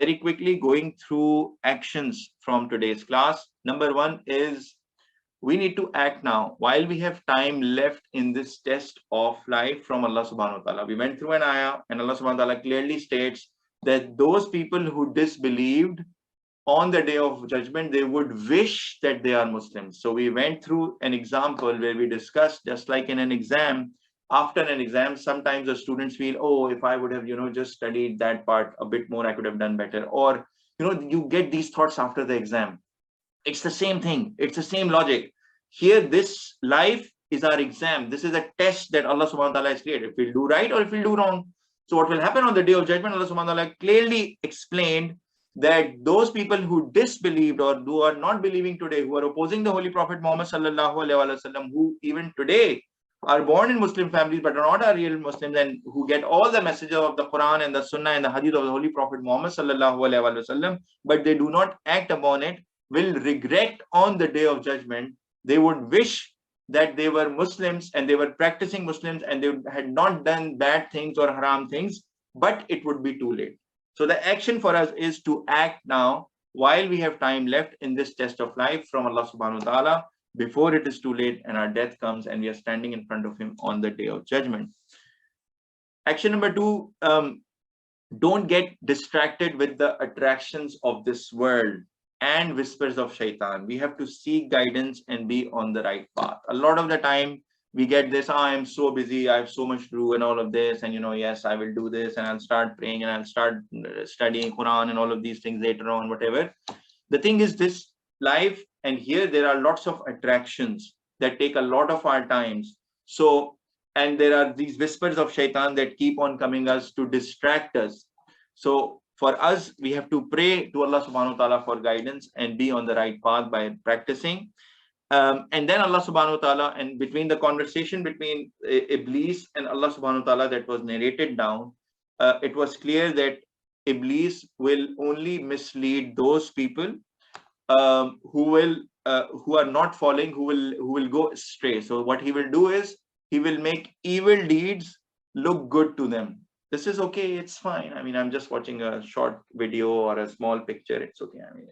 Very quickly going through actions from today's class. Number one is we need to act now while we have time left in this test of life from Allah subhanahu wa ta'ala. We went through an ayah and Allah subhanahu wa ta'ala clearly states that those people who disbelieved on the day of judgment, they would wish that they are Muslims. So we went through an example where we discussed, just like in an exam, after an exam, sometimes the students feel, oh, if I would have, just studied that part a bit more, I could have done better. Or, you get these thoughts after the exam. It's the same thing. It's the same logic. Here, this life is our exam. This is a test that Allah subhanahu wa ta'ala has created. If we'll do right or if we'll do wrong. So what will happen on the day of judgment, Allah subhanahu wa ta'ala clearly explained that those people who disbelieved or who are not believing today, who are opposing the Holy Prophet Muhammad sallallahu alaihi wasallam, who even today are born in Muslim families but are not real Muslims, and who get all the messages of the Quran and the Sunnah and the Hadith of the Holy Prophet Muhammad sallallahu alaihi wasallam, but they do not act upon it, will regret on the day of judgment. They would wish that they were Muslims and they were practicing Muslims and they had not done bad things or haram things, but it would be too late. So the action for us is to act now while we have time left in this test of life from Allah subhanahu wa ta'ala, before it is too late and our death comes and we are standing in front of him on the day of judgment. Action number two, don't get distracted with the attractions of this world and whispers of shaitan. We have to seek guidance and be on the right path. A lot of the time we get this, I am so busy, I have so much to do and all of this, and yes, I will do this and I'll start praying and I'll start studying Quran and all of these things later on, whatever. The thing is, this life, and here there are lots of attractions that take a lot of our times. So, and there are these whispers of shaitan that keep on coming us to distract us. So for us, we have to pray to Allah subhanahu wa ta'ala for guidance and be on the right path by practicing. And then Allah subhanahu wa ta'ala, and between the conversation between Iblis and Allah subhanahu wa ta'ala that was narrated down, it was clear that Iblis will only mislead those people who are not following, who will go astray. So what he will do is he will make evil deeds look good to them. This is okay, it's fine. I mean, I'm just watching a short video or a small picture, it's okay. I mean,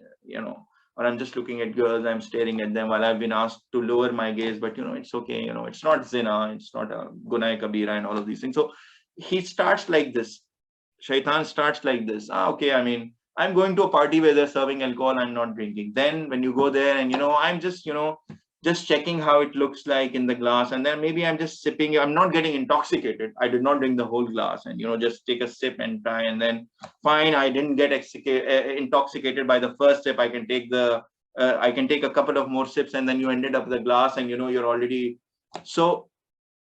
or I'm just looking at girls, I'm staring at them while I've been asked to lower my gaze, but it's okay, it's not zina, it's not a gunai kabira and all of these things. So he starts like this. Shaitan starts like this. Okay, I mean, I'm going to a party where they're serving alcohol, I'm not drinking. Then when you go there and I'm just checking how it looks like in the glass, and then maybe I'm just sipping. I'm not getting intoxicated. I did not drink the whole glass, and just take a sip and try, and then fine, I didn't get intoxicated by the first sip. I can take a couple of more sips, and then you ended up the glass, and you're already. So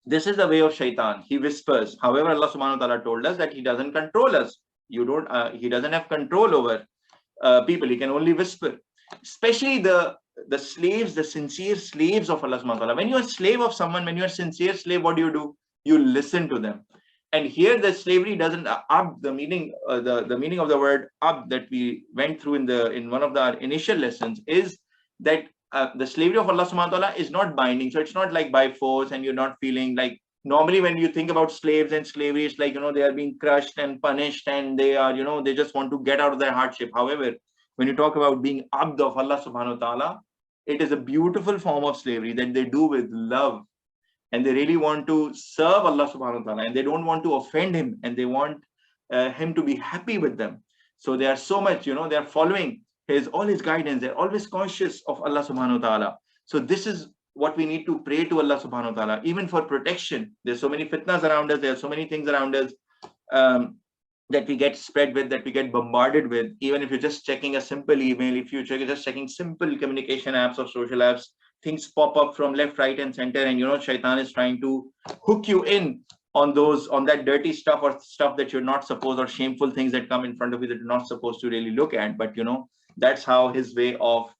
this is the way of shaitan. He whispers. However, Allah subhanahu wa ta'ala told us that he doesn't control us. He doesn't have control over people. He can only whisper. Especially the slaves, the sincere slaves of Allah subhanahu wa ta'ala. When you're a slave of someone, when you're a sincere slave, what do? You listen to them. And here the slavery doesn't the meaning the meaning of the word that we went through in one of our initial lessons is that the slavery of Allah subhanahu wa ta'ala is not binding. So it's not like by force, and you're not feeling like normally when you think about slaves and slavery, it's like they are being crushed and punished, and they are they just want to get out of their hardship. However, when you talk about being abd of Allah subhanahu wa ta'ala, it is a beautiful form of slavery that they do with love, and they really want to serve Allah subhanahu wa ta'ala, and they don't want to offend him, and they want him to be happy with them. So they are so much, they are following all his guidance. They're always conscious of Allah subhanahu wa ta'ala. So this is what we need to pray to Allah subhanahu wa ta'ala, even for protection. There's so many fitnas around us. There are so many things around us that we get spread with, that we get bombarded with. Even if you're just checking a simple email, if you're just checking simple communication apps or social apps, things pop up from left, right, and center, and shaitan is trying to hook you in on that dirty stuff or stuff that you're not supposed, or shameful things that come in front of you that you're not supposed to really look at. But that's how his way of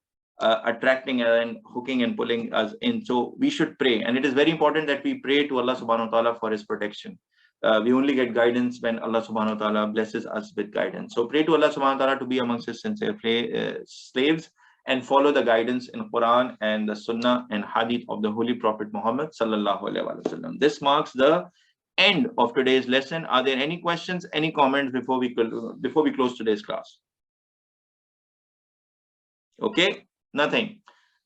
attracting and hooking and pulling us in. So we should pray, and it is very important that we pray to Allah subhanahu wa ta'ala for his protection. We only get guidance when Allah subhanahu wa ta'ala blesses us with guidance. So pray to Allah subhanahu wa ta'ala to be amongst his sincere slaves, and follow the guidance in Quran and the Sunnah and Hadith of the Holy Prophet Muhammad sallallahu alaihi wasallam. This marks the end of today's lesson. Are there any questions, any comments before we close today's class? Okay, nothing.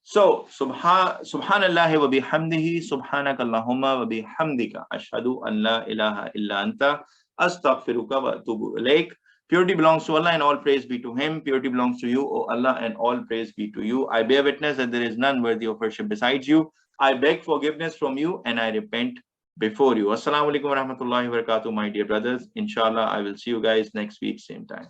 So subhanallahi wa bihamdihi, subhanakallahumma wa bihamdika, ashhadu an la ilaha illa anta, astaghfiruka wa atubu ilaik. Purity belongs to Allah and all praise be to Him. Purity belongs to you, O Allah, and all praise be to you. I bear witness that there is none worthy of worship besides you. I beg forgiveness from you and I repent before you. Assalamu alaikum wa rahmatullahi wa barakatuh, my dear brothers. Inshallah, I will see you guys next week, same time.